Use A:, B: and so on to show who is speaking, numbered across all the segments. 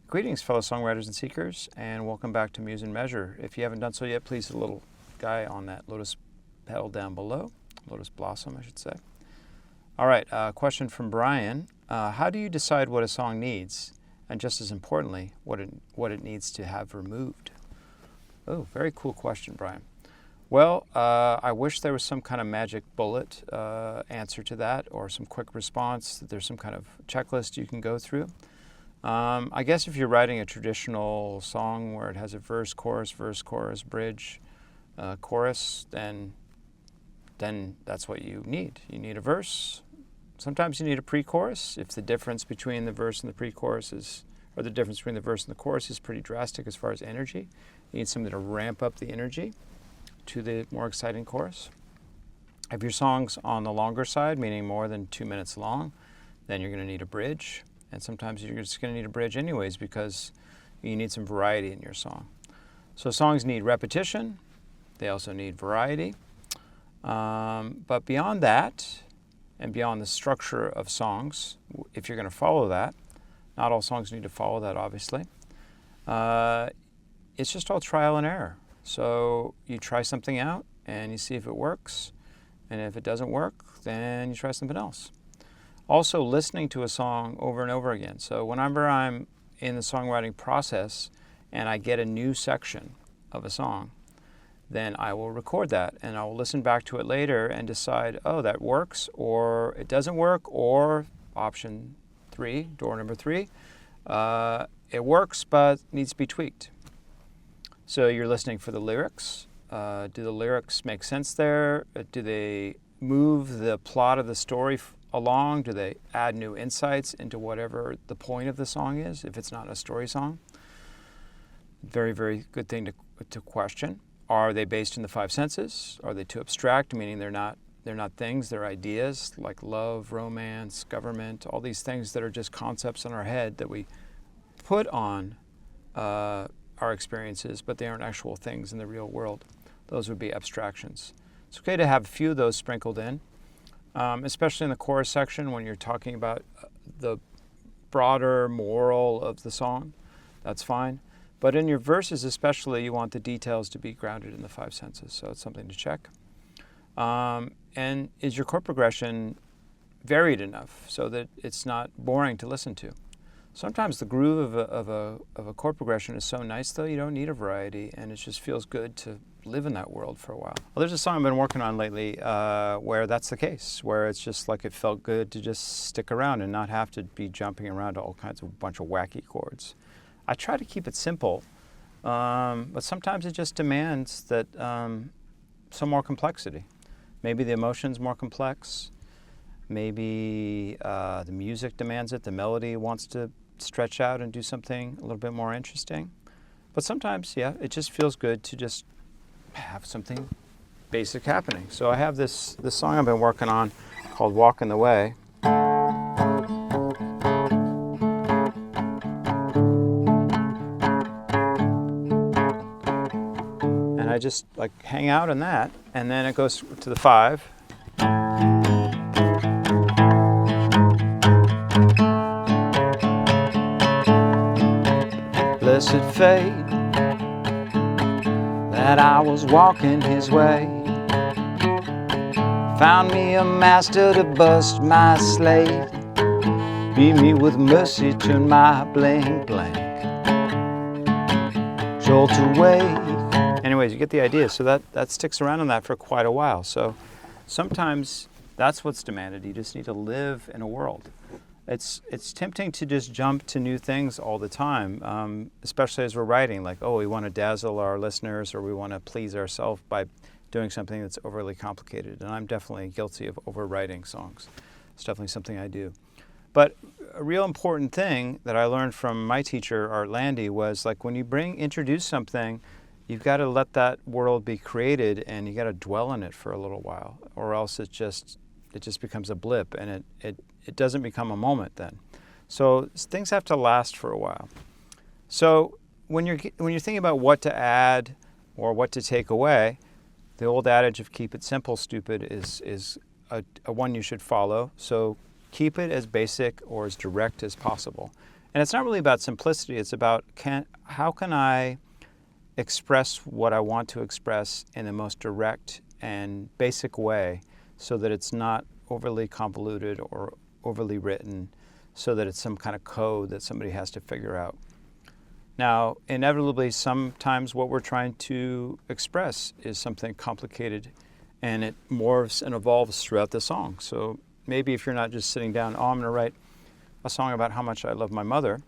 A: Greetings, fellow songwriters and seekers, and welcome back to Muse and Measure. If you haven't done so yet, please hit the little guy on that lotus petal down below, lotus blossom, I should say. All right, question from Brian. How do you decide what a song needs, and just as importantly, what it needs to have removed? Oh, very cool question, Brian. Well, I wish there was some kind of magic bullet answer to that, or some quick response, that there's some kind of checklist you can go through. I guess if you're writing a traditional song where it has a verse, chorus, bridge, chorus, then that's what you need. You need a verse. Sometimes you need a pre-chorus if the difference between the verse and the pre-chorus is, or the difference between the verse and the chorus is pretty drastic as far as energy. You need something to ramp up the energy to the more exciting chorus. If your song's on the longer side, meaning more than 2 minutes long, then you're going to need a bridge. And sometimes you're just going to need a bridge anyways because you need some variety in your song. So songs need repetition. They also need variety. But beyond that, and beyond the structure of songs, if you're going to follow that, not all songs need to follow that, obviously. It's just all trial and error. So you try something out and you see if it works. And if it doesn't work, then you try something else. Also, listening to a song over and over again. So whenever I'm in the songwriting process and I get a new section of a song, then I will record that and I will listen back to it later and decide, oh, that works, or it doesn't work, or option 3, door number 3, it works but needs to be tweaked. So you're listening for the lyrics. Do the lyrics make sense there? Do they move the plot of the story along? Do they add new insights into whatever the point of the song is, if it's not a story song? Very, very good thing to question. Are they based in the 5 senses? Are they too abstract, meaning they're not things, they're ideas like love, romance, government, all these things that are just concepts in our head that we put on our experiences, but they aren't actual things in the real world. Those would be abstractions. It's okay to have a few of those sprinkled in, especially in the chorus section when you're talking about the broader moral of the song. That's fine. But in your verses especially, you want the details to be grounded in the 5 senses, so it's something to check. And is your chord progression varied enough so that it's not boring to listen to? Sometimes the groove of a chord progression is so nice, though, you don't need a variety, and it just feels good to live in that world for a while. Well, there's a song I've been working on lately where that's the case, where it's just like it felt good to just stick around and not have to be jumping around to all kinds of bunch of wacky chords. I try to keep it simple, but sometimes it just demands that some more complexity. Maybe the emotion's more complex. Maybe the music demands it. The melody wants to stretch out and do something a little bit more interesting. But sometimes, yeah, it just feels good to just have something basic happening. So I have this song I've been working on called Walking the Way. And I just like hang out in that, and then it goes to the 5. Blessed fate that I was walking his way, found me a master to bust my slate, beat me with mercy, turn my blank blank, jolt away. Anyways, you get the idea. So that sticks around on that for quite a while. So sometimes that's what's demanded. You just need to live in a world. It's tempting to just jump to new things all the time, especially as we're writing, like, oh, we want to dazzle our listeners or we want to please ourselves by doing something that's overly complicated. And I'm definitely guilty of overwriting songs. It's definitely something I do. But a real important thing that I learned from my teacher, Art Landy, was like when you introduce something, you've got to let that world be created and you got to dwell in it for a little while, or else it just becomes a blip and it doesn't become a moment then. So things have to last for a while. So when you're thinking about what to add or what to take away, the old adage of keep it simple, stupid is a one you should follow. So keep it as basic or as direct as possible. And it's not really about simplicity. It's about how can I express what I want to express in the most direct and basic way so that it's not overly convoluted or overly written, so that it's some kind of code that somebody has to figure out. Now, inevitably, sometimes what we're trying to express is something complicated, and it morphs and evolves throughout the song. So maybe if you're not just sitting down, oh, I'm going to write a song about how much I love my mother,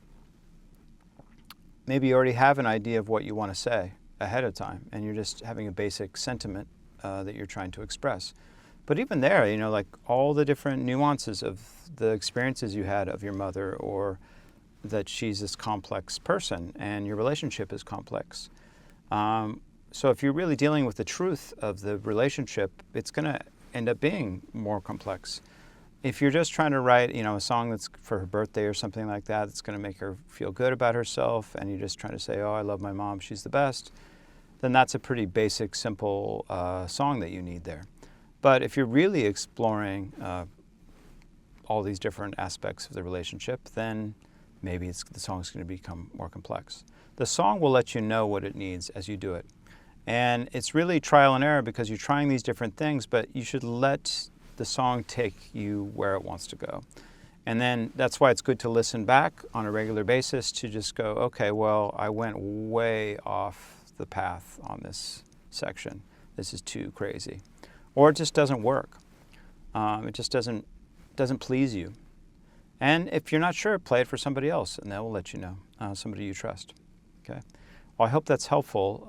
A: maybe you already have an idea of what you want to say ahead of time, and you're just having a basic sentiment that you're trying to express. But even there, you know, like all the different nuances of the experiences you had of your mother, or that she's this complex person and your relationship is complex. So if you're really dealing with the truth of the relationship, it's going to end up being more complex. If you're just trying to write, you know, a song that's for her birthday or something like that, that's going to make her feel good about herself, and you're just trying to say, oh, I love my mom, she's the best, then that's a pretty basic, simple song that you need there. But if you're really exploring all these different aspects of the relationship, then maybe the song's going to become more complex. The song will let you know what it needs as you do it. And it's really trial and error because you're trying these different things, but you should let the song take you where it wants to go. And then that's why it's good to listen back on a regular basis to just go, okay, well, I went way off the path on this section. This is too crazy. Or it just doesn't work. It just doesn't please you. And if you're not sure, play it for somebody else, and they will let you know, somebody you trust. Okay. Well, I hope that's helpful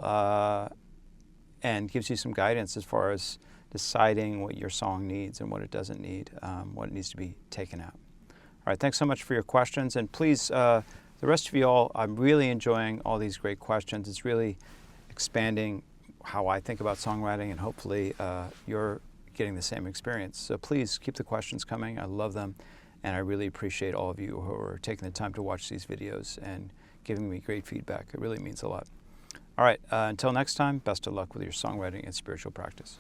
A: and gives you some guidance as far as deciding what your song needs and what it doesn't need, what needs to be taken out. All right, thanks so much for your questions. And please, the rest of you all, I'm really enjoying all these great questions. It's really expanding how I think about songwriting, and hopefully you're getting the same experience. So please keep the questions coming. I love them. And I really appreciate all of you who are taking the time to watch these videos and giving me great feedback. It really means a lot. All right, until next time, best of luck with your songwriting and spiritual practice.